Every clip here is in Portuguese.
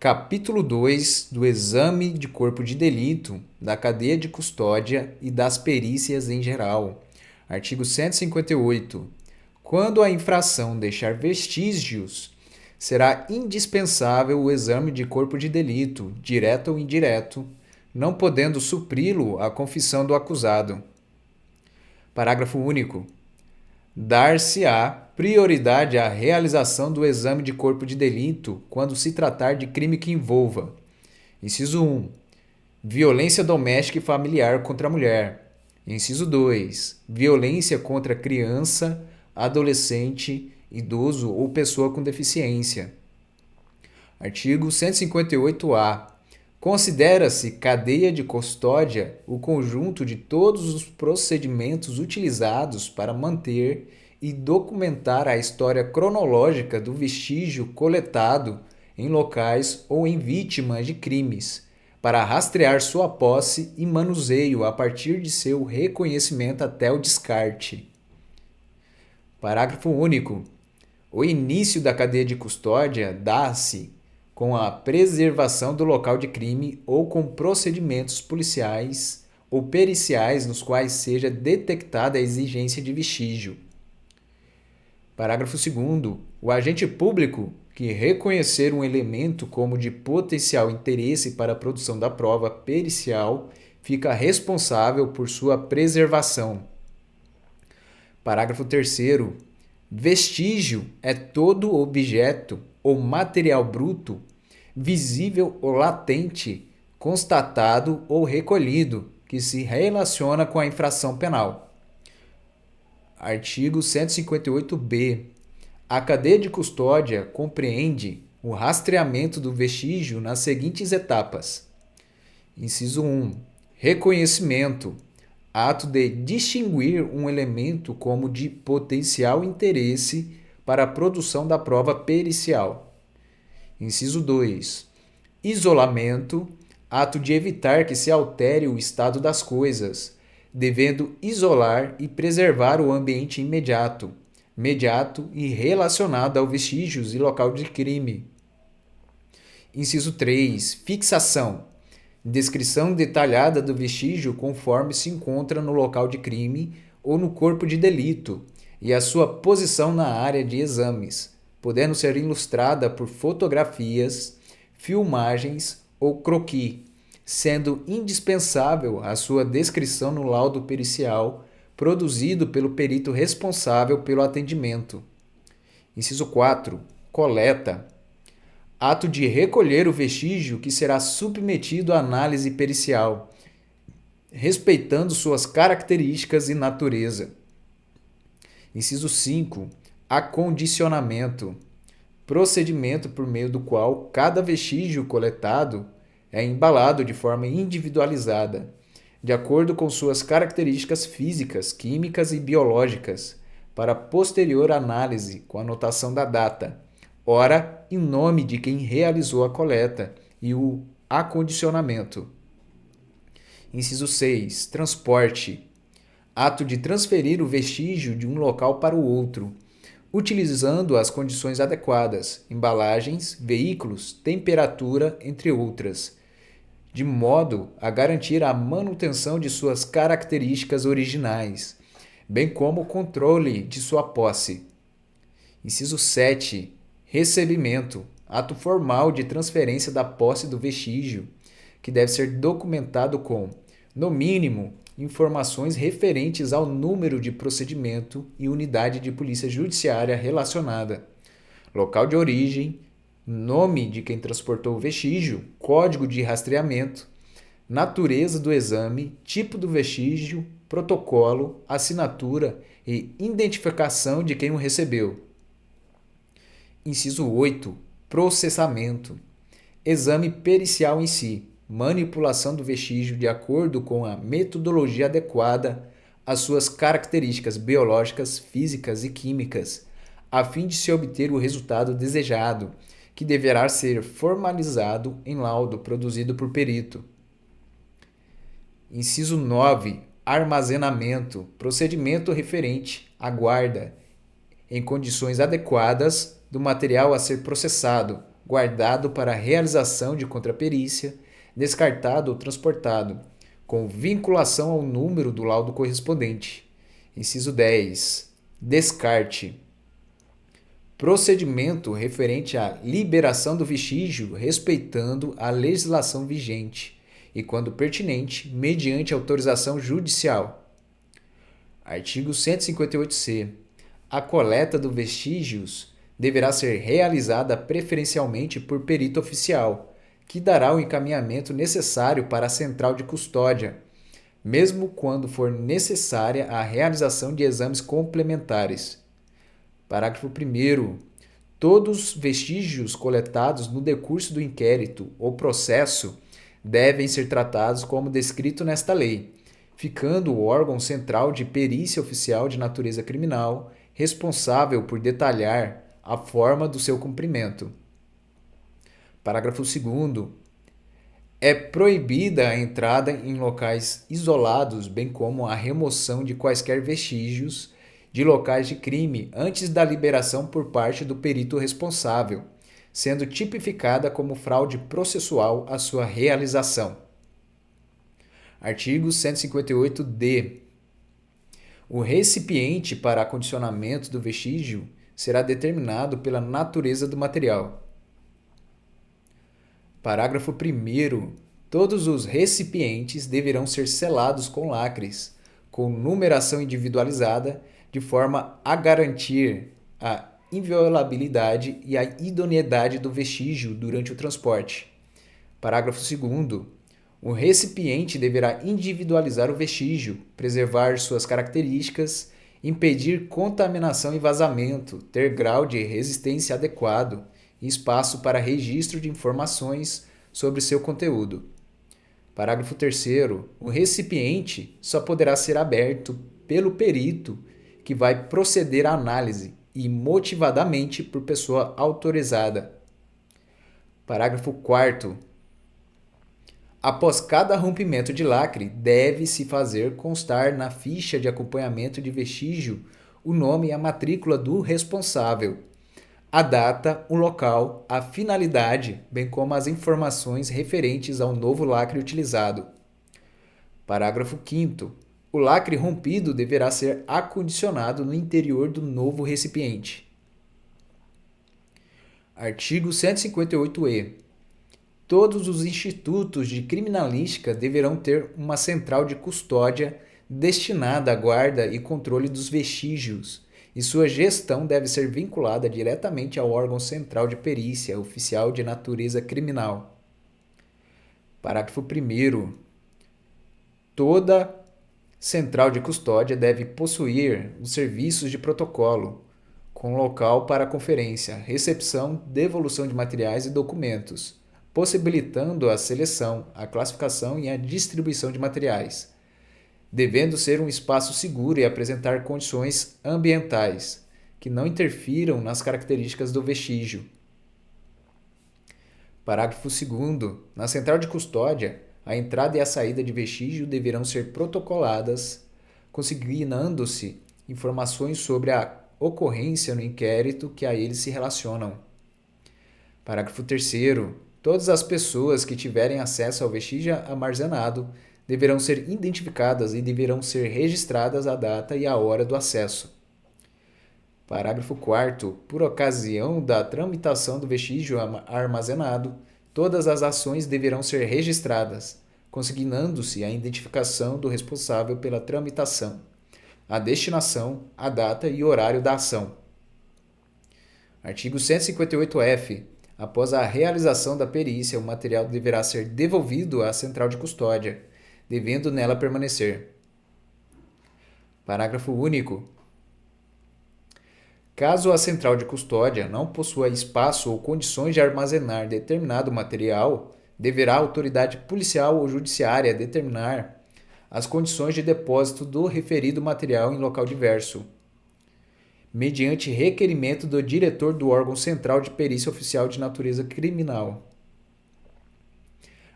Capítulo 2 do Exame de Corpo de Delito, da cadeia de custódia e das perícias em geral. Artigo 158. Quando a infração deixar vestígios, será indispensável o exame de corpo de delito, direto ou indireto, não podendo supri-lo a confissão do acusado. Parágrafo único. Dar-se-á prioridade à realização do exame de corpo de delito quando se tratar de crime que envolva: inciso 1. Violência doméstica e familiar contra a mulher. Inciso 2. Violência contra criança, adolescente, idoso ou pessoa com deficiência. Artigo 158-A. Considera-se cadeia de custódia o conjunto de todos os procedimentos utilizados para manter e documentar a história cronológica do vestígio coletado em locais ou em vítimas de crimes, para rastrear sua posse e manuseio a partir de seu reconhecimento até o descarte. Parágrafo único. O início da cadeia de custódia dá-se com a preservação do local de crime ou com procedimentos policiais ou periciais nos quais seja detectada a exigência de vestígio. Parágrafo 2º. O agente público que reconhecer um elemento como de potencial interesse para a produção da prova pericial fica responsável por sua preservação. Parágrafo 3º. Vestígio é todo objeto ou material bruto, visível ou latente, constatado ou recolhido, que se relaciona com a infração penal. Artigo 158-B. A cadeia de custódia compreende o rastreamento do vestígio nas seguintes etapas. Inciso 1. Reconhecimento. Ato de distinguir um elemento como de potencial interesse para a produção da prova pericial. Inciso 2. Isolamento. Ato de evitar que se altere o estado das coisas, devendo isolar e preservar o ambiente imediato, mediato e relacionado aos vestígios e local de crime. Inciso 3. Fixação. Descrição detalhada do vestígio conforme se encontra no local de crime ou no corpo de delito e a sua posição na área de exames, podendo ser ilustrada por fotografias, filmagens ou croquis, sendo indispensável a sua descrição no laudo pericial produzido pelo perito responsável pelo atendimento. Inciso 4. Coleta. Ato de recolher o vestígio que será submetido à análise pericial, respeitando suas características e natureza. Inciso 5. Acondicionamento. Procedimento por meio do qual cada vestígio coletado é embalado de forma individualizada, de acordo com suas características físicas, químicas e biológicas, para posterior análise com anotação da data, hora e nome de quem realizou a coleta e o acondicionamento. Inciso 6. Transporte. Ato de transferir o vestígio de um local para o outro, utilizando as condições adequadas, embalagens, veículos, temperatura, entre outras, de modo a garantir a manutenção de suas características originais, bem como o controle de sua posse. Inciso 7. Recebimento. Ato formal de transferência da posse do vestígio, que deve ser documentado com, no mínimo, informações referentes ao número de procedimento e unidade de polícia judiciária relacionada, local de origem, nome de quem transportou o vestígio, código de rastreamento, natureza do exame, tipo do vestígio, protocolo, assinatura e identificação de quem o recebeu. Inciso 8. Processamento. Exame pericial em si. Manipulação do vestígio de acordo com a metodologia adequada às suas características biológicas, físicas e químicas, a fim de se obter o resultado desejado, que deverá ser formalizado em laudo produzido por perito. Inciso 9. Armazenamento. Procedimento referente à guarda, em condições adequadas, do material a ser processado, guardado para realização de contraperícia, descartado ou transportado, com vinculação ao número do laudo correspondente. Inciso 10. Descarte. Procedimento referente à liberação do vestígio respeitando a legislação vigente e, quando pertinente, mediante autorização judicial. Artigo 158-C. A coleta dos vestígios deverá ser realizada preferencialmente por perito oficial, que dará o encaminhamento necessário para a central de custódia, mesmo quando for necessária a realização de exames complementares. Parágrafo 1º. Todos os vestígios coletados no decurso do inquérito ou processo devem ser tratados como descrito nesta lei, ficando o órgão central de perícia oficial de natureza criminal responsável por detalhar a forma do seu cumprimento. Parágrafo 2º. É proibida a entrada em locais isolados, bem como a remoção de quaisquer vestígios de locais de crime antes da liberação por parte do perito responsável, sendo tipificada como fraude processual a sua realização. Artigo 158-D. O recipiente para acondicionamento do vestígio será determinado pela natureza do material. Parágrafo 1º. Todos os recipientes deverão ser selados com lacres, com numeração individualizada, de forma a garantir a inviolabilidade e a idoneidade do vestígio durante o transporte. Parágrafo 2º. O recipiente deverá individualizar o vestígio, preservar suas características, impedir contaminação e vazamento, ter grau de resistência adequado e espaço para registro de informações sobre seu conteúdo. Parágrafo 3º. O recipiente só poderá ser aberto pelo perito que vai proceder à análise e motivadamente por pessoa autorizada. Parágrafo 4º. Após cada rompimento de lacre, deve-se fazer constar na ficha de acompanhamento de vestígio o nome e a matrícula do responsável, a data, o local, a finalidade, bem como as informações referentes ao novo lacre utilizado. Parágrafo 5º. O lacre rompido deverá ser acondicionado no interior do novo recipiente. Artigo 158-E. Todos os institutos de criminalística deverão ter uma central de custódia destinada à guarda e controle dos vestígios, e sua gestão deve ser vinculada diretamente ao órgão central de perícia oficial de natureza criminal. Parágrafo 1º. Toda central de custódia deve possuir os serviços de protocolo, com local para conferência, recepção, devolução de materiais e documentos, possibilitando a seleção, a classificação e a distribuição de materiais, devendo ser um espaço seguro e apresentar condições ambientais que não interfiram nas características do vestígio. Parágrafo 2º. Na central de custódia, a entrada e a saída de vestígio deverão ser protocoladas, consignando-se informações sobre a ocorrência no inquérito que a eles se relacionam. Parágrafo 3º. Todas as pessoas que tiverem acesso ao vestígio armazenado deverão ser identificadas e deverão ser registradas a data e a hora do acesso. Parágrafo 4º. Por ocasião da tramitação do vestígio armazenado, todas as ações deverão ser registradas, consignando-se a identificação do responsável pela tramitação, a destinação, a data e horário da ação. Artigo 158-F. Após a realização da perícia, o material deverá ser devolvido à central de custódia, devendo nela permanecer. Parágrafo único. Caso a central de custódia não possua espaço ou condições de armazenar determinado material, deverá a autoridade policial ou judiciária determinar as condições de depósito do referido material em local diverso, mediante requerimento do diretor do órgão central de perícia oficial de natureza criminal.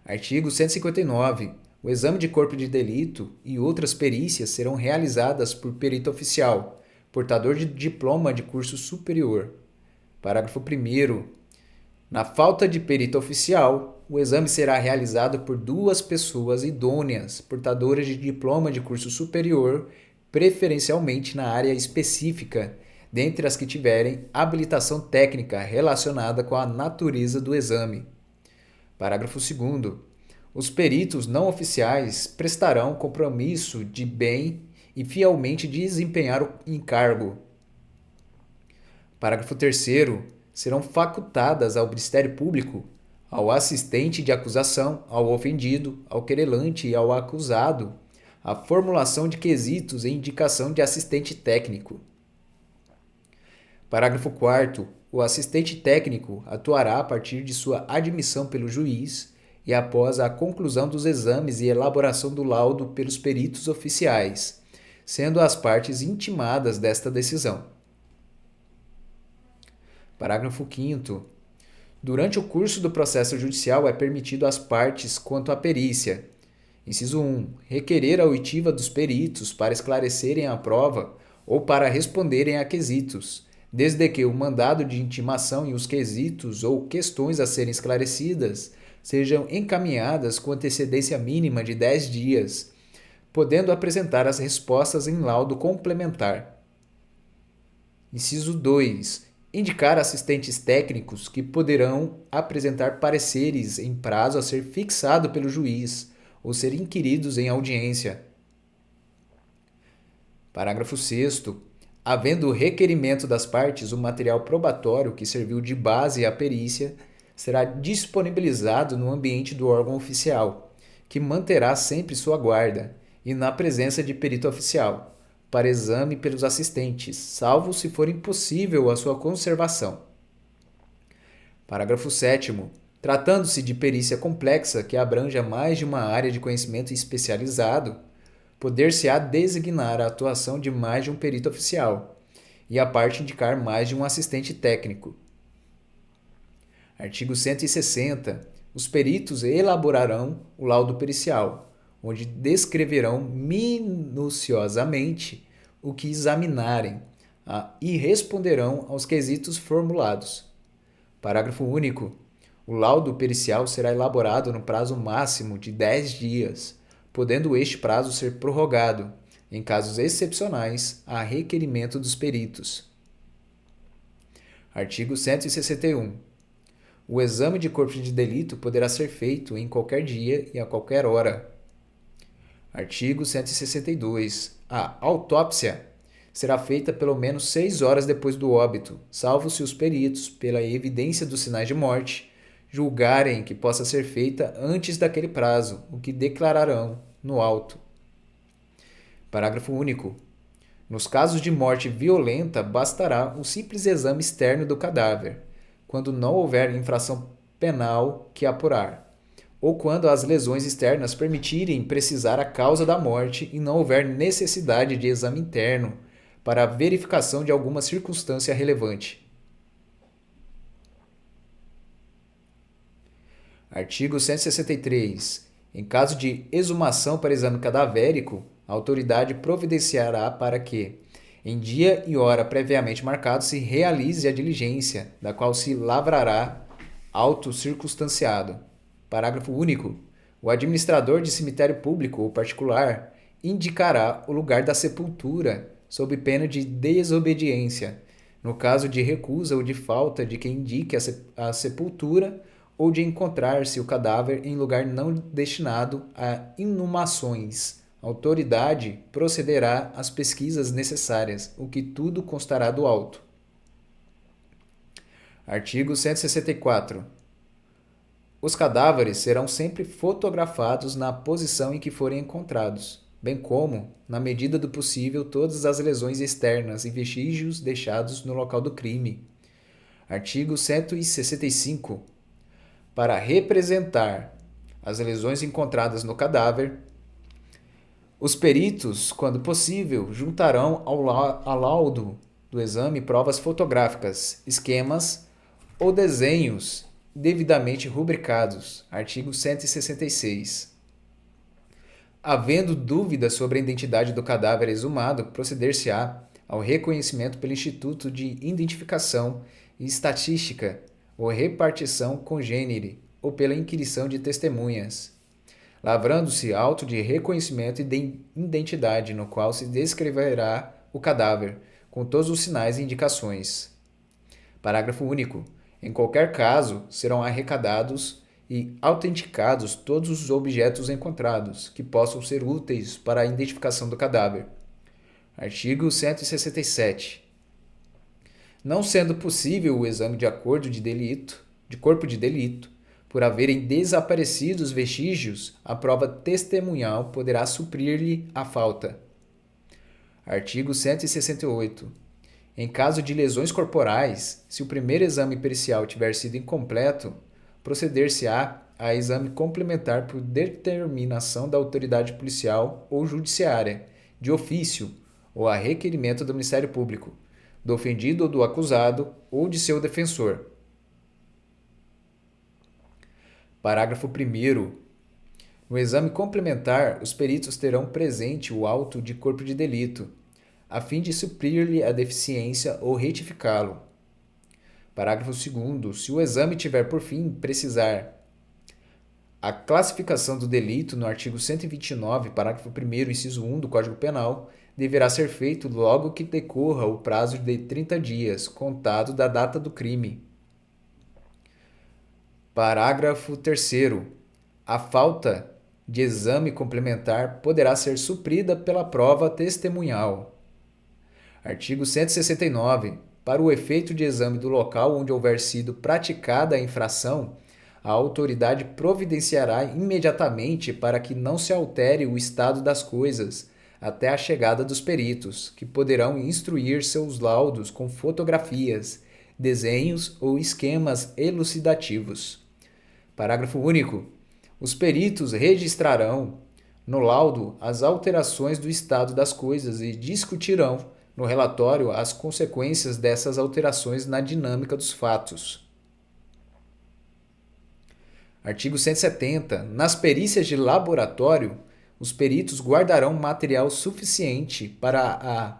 Artigo 159. O exame de corpo de delito e outras perícias serão realizadas por perito oficial, portador de diploma de curso superior. Parágrafo 1º. Na falta de perito oficial, o exame será realizado por duas pessoas idôneas, portadoras de diploma de curso superior, preferencialmente na área específica, dentre as que tiverem habilitação técnica relacionada com a natureza do exame. Parágrafo 2º. Os peritos não oficiais prestarão compromisso de bem e fielmente desempenhar o encargo. Parágrafo 3º. Serão facultadas ao Ministério Público, ao assistente de acusação, ao ofendido, ao querelante e ao acusado, a formulação de quesitos e indicação de assistente técnico. Parágrafo 4º. O assistente técnico atuará a partir de sua admissão pelo juiz e após a conclusão dos exames e elaboração do laudo pelos peritos oficiais, sendo as partes intimadas desta decisão. Parágrafo 5º. Durante o curso do processo judicial é permitido às partes quanto à perícia. Inciso 1. Requerer a oitiva dos peritos para esclarecerem a prova ou para responderem a quesitos, desde que o mandado de intimação e os quesitos ou questões a serem esclarecidas sejam encaminhadas com antecedência mínima de 10 dias, podendo apresentar as respostas em laudo complementar. Inciso 2. Indicar assistentes técnicos que poderão apresentar pareceres em prazo a ser fixado pelo juiz ou ser inquiridos em audiência. Parágrafo 6º. Havendo requerimento das partes, o material probatório que serviu de base à perícia será disponibilizado no ambiente do órgão oficial, que manterá sempre sua guarda, e na presença de perito oficial, para exame pelos assistentes, salvo se for impossível a sua conservação. Parágrafo 7º. Tratando-se de perícia complexa que abranja mais de uma área de conhecimento especializado, poder-se-á designar a atuação de mais de um perito oficial e a parte indicar mais de um assistente técnico. Artigo 160. Os peritos elaborarão o laudo pericial, onde descreverão minuciosamente o que examinarem e responderão aos quesitos formulados. Parágrafo único. O laudo pericial será elaborado no prazo máximo de 10 dias, podendo este prazo ser prorrogado, em casos excepcionais, a requerimento dos peritos. Artigo 161. O exame de corpo de delito poderá ser feito em qualquer dia e a qualquer hora. Artigo 162. A autópsia será feita pelo menos 6 horas depois do óbito, salvo se os peritos, pela evidência dos sinais de morte, julgarem que possa ser feita antes daquele prazo, o que declararão no auto. Parágrafo único. Nos casos de morte violenta, bastará um simples exame externo do cadáver, quando não houver infração penal que apurar, ou quando as lesões externas permitirem precisar a causa da morte e não houver necessidade de exame interno para a verificação de alguma circunstância relevante. Artigo 163. Em caso de exumação para exame cadavérico, a autoridade providenciará para que, em dia e hora previamente marcados, se realize a diligência, da qual se lavrará auto circunstanciado. Parágrafo único. O administrador de cemitério público ou particular indicará o lugar da sepultura, sob pena de desobediência, no caso de recusa ou de falta de quem indique a sepultura ou de encontrar-se o cadáver em lugar não destinado a inumações. A autoridade procederá às pesquisas necessárias, o que tudo constará do auto. Artigo 164. Os cadáveres serão sempre fotografados na posição em que forem encontrados, bem como, na medida do possível, todas as lesões externas e vestígios deixados no local do crime. Artigo 165. Para representar as lesões encontradas no cadáver, os peritos, quando possível, juntarão ao laudo do exame provas fotográficas, esquemas ou desenhos devidamente rubricados. Artigo 166. Havendo dúvida sobre a identidade do cadáver exumado, proceder-se-á ao reconhecimento pelo Instituto de Identificação e Estatística, ou repartição congênere, ou pela inquirição de testemunhas, lavrando-se auto de reconhecimento e de identidade, no qual se descreverá o cadáver, com todos os sinais e indicações. Parágrafo único. Em qualquer caso, serão arrecadados e autenticados todos os objetos encontrados, que possam ser úteis para a identificação do cadáver. Artigo 167. Não sendo possível o exame de acordo de corpo de delito, por haverem desaparecido os vestígios, a prova testemunhal poderá suprir-lhe a falta. Artigo 168. Em caso de lesões corporais, se o primeiro exame pericial tiver sido incompleto, proceder-se-á a exame complementar por determinação da autoridade policial ou judiciária, de ofício, ou a requerimento do Ministério Público, do ofendido ou do acusado, ou de seu defensor. Parágrafo 1º. No exame complementar, os peritos terão presente o auto de corpo de delito, a fim de suprir-lhe a deficiência ou retificá-lo. Parágrafo 2º. Se o exame tiver por fim precisar a classificação do delito no artigo 129, parágrafo 1º, inciso 1 do Código Penal, deverá ser feito logo que decorra o prazo de 30 dias, contado da data do crime. Parágrafo 3º. A falta de exame complementar poderá ser suprida pela prova testemunhal. Artigo 169. Para o efeito de exame do local onde houver sido praticada a infração, a autoridade providenciará imediatamente para que não se altere o estado das coisas até a chegada dos peritos, que poderão instruir seus laudos com fotografias, desenhos ou esquemas elucidativos. Parágrafo único. Os peritos registrarão no laudo as alterações do estado das coisas e discutirão no relatório as consequências dessas alterações na dinâmica dos fatos. Artigo 170. Nas perícias de laboratório, os peritos guardarão material suficiente para a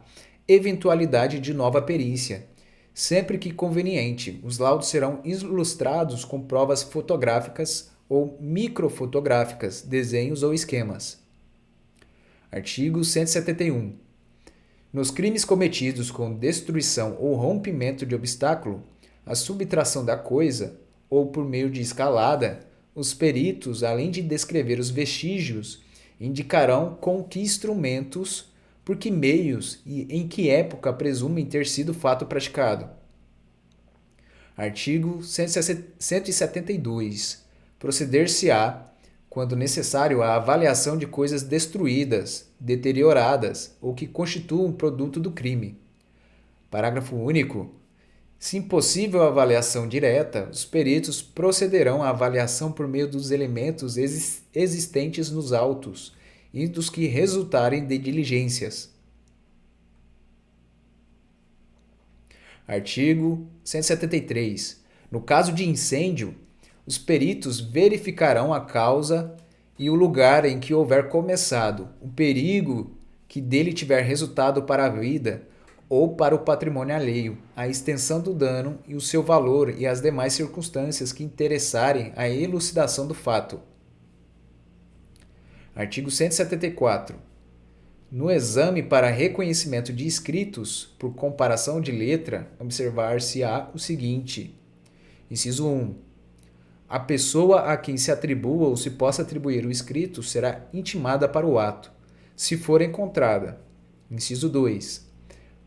eventualidade de nova perícia. Sempre que conveniente, os laudos serão ilustrados com provas fotográficas ou microfotográficas, desenhos ou esquemas. Artigo 171. Nos crimes cometidos com destruição ou rompimento de obstáculo, a subtração da coisa, ou por meio de escalada, os peritos, além de descrever os vestígios, indicarão com que instrumentos, por que meios e em que época presumem ter sido o fato praticado. Artigo 172. Proceder-se-á, quando necessário, a avaliação de coisas destruídas, deterioradas ou que constituam produto do crime. Parágrafo único. Se impossível a avaliação direta, os peritos procederão à avaliação por meio dos elementos existentes nos autos e dos que resultarem de diligências. Artigo 173. No caso de incêndio, os peritos verificarão a causa e o lugar em que houver começado, o perigo que dele tiver resultado para a vida ou para o patrimônio alheio, a extensão do dano e o seu valor e as demais circunstâncias que interessarem a elucidação do fato. Artigo 174. No exame para reconhecimento de escritos, por comparação de letra, observar-se-á o seguinte. Inciso 1. A pessoa a quem se atribua ou se possa atribuir o escrito será intimada para o ato, se for encontrada. Inciso 2.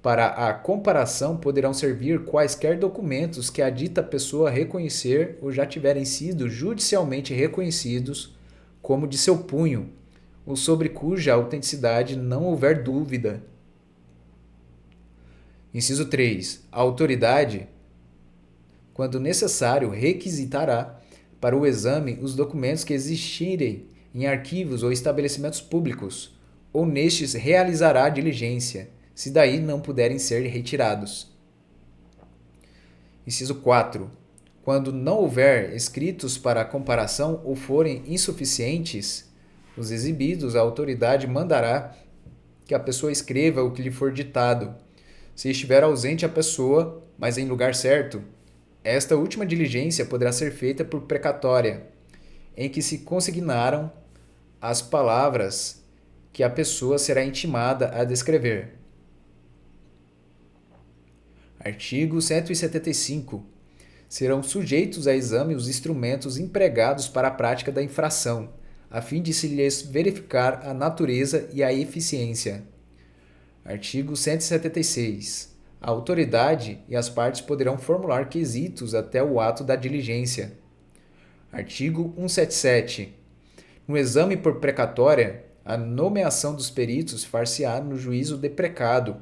Para a comparação poderão servir quaisquer documentos que a dita pessoa reconhecer ou já tiverem sido judicialmente reconhecidos como de seu punho, ou sobre cuja autenticidade não houver dúvida. Inciso 3. A autoridade, quando necessário, requisitará para o exame os documentos que existirem em arquivos ou estabelecimentos públicos, ou nestes realizará diligência, se daí não puderem ser retirados. Inciso 4. Quando não houver escritos para comparação ou forem insuficientes, os exibidos, a autoridade mandará que a pessoa escreva o que lhe for ditado. Se estiver ausente a pessoa, mas em lugar certo, Esta última diligência poderá ser feita por precatória, em que se consignaram as palavras que a pessoa será intimada a descrever. Artigo 175. Serão sujeitos a exame os instrumentos empregados para a prática da infração, a fim de se lhes verificar a natureza e a eficiência. Artigo 176. A autoridade e as partes poderão formular quesitos até o ato da diligência. Artigo 177. No exame por precatória, a nomeação dos peritos far-se-á no juízo de precado,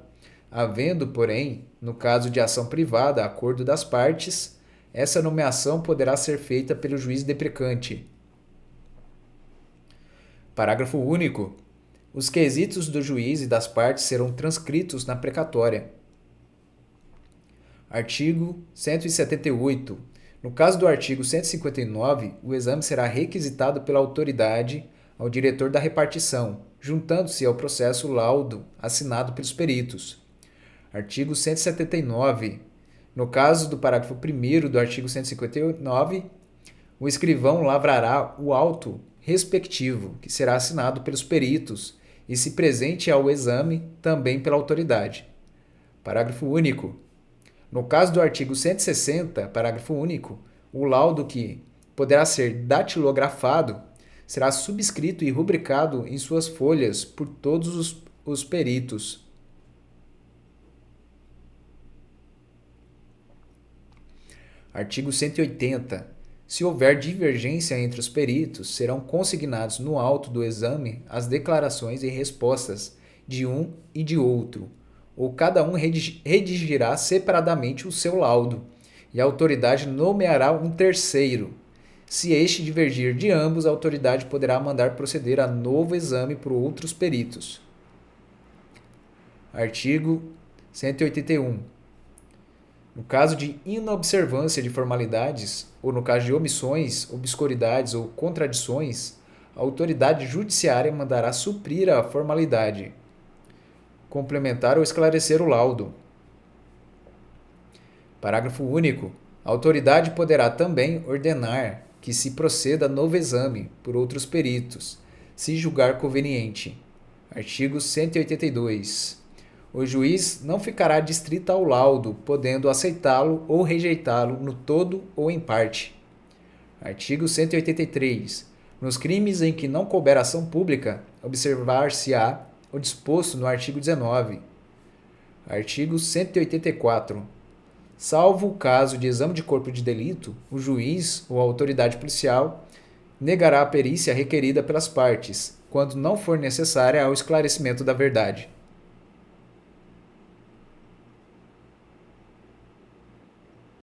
havendo, porém, no caso de ação privada, acordo das partes, essa nomeação poderá ser feita pelo juiz deprecante. Parágrafo único. Os quesitos do juiz e das partes serão transcritos na precatória. Artigo 178. No caso do artigo 159, o exame será requisitado pela autoridade ao diretor da repartição, juntando-se ao processo o laudo assinado pelos peritos. Artigo 179. No caso do parágrafo 1º do artigo 159, o escrivão lavrará o auto respectivo, que será assinado pelos peritos e, se presente ao exame, também pela autoridade. Parágrafo único. No caso do artigo 160, parágrafo único, o laudo que poderá ser datilografado será subscrito e rubricado em suas folhas por todos os peritos. Artigo 180. Se houver divergência entre os peritos, serão consignados no auto do exame as declarações e respostas de um e de outro, ou cada um redigirá separadamente o seu laudo, e a autoridade nomeará um terceiro. Se este divergir de ambos, a autoridade poderá mandar proceder a novo exame por outros peritos. Artigo 181. No caso de inobservância de formalidades, ou no caso de omissões, obscuridades ou contradições, a autoridade judiciária mandará suprir a formalidade, complementar ou esclarecer o laudo. Parágrafo único. A autoridade poderá também ordenar que se proceda a novo exame por outros peritos, se julgar conveniente. Artigo 182. O juiz não ficará distrito ao laudo, podendo aceitá-lo ou rejeitá-lo no todo ou em parte. Artigo 183. Nos crimes em que não couber ação pública, observar-se-á o disposto no artigo 19. Artigo 184. Salvo o caso de exame de corpo de delito, o juiz ou a autoridade policial negará a perícia requerida pelas partes, quando não for necessária ao esclarecimento da verdade.